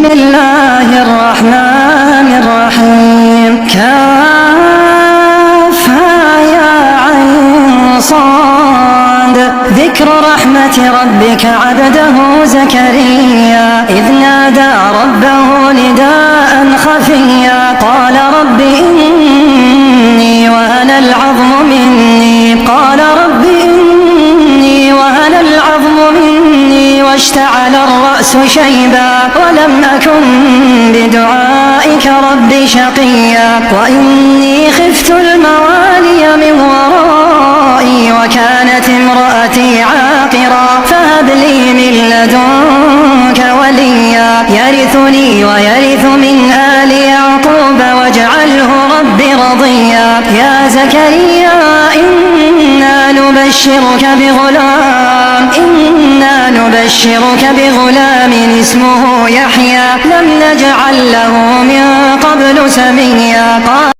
بسم الله الرحمن الرحيم. كافها يا عين صاد. ذكر رحمة ربك عبده زكريا إذ نادى ربه نداء خفيا قال رب إني وهن العظم مني واشتعل الرأس شيبا ولم أكن بدعائك رب شقيا وإني خفت الموالي من ورائي وكانت امرأتي عاقرا فهب لي من لدنك وليا يرثني ويرث من آل يعقوب واجعله رب رضيا. يا زكريا إنا نبشرك بغلام اسمه يحيى لم نجعل له من قبل سميا.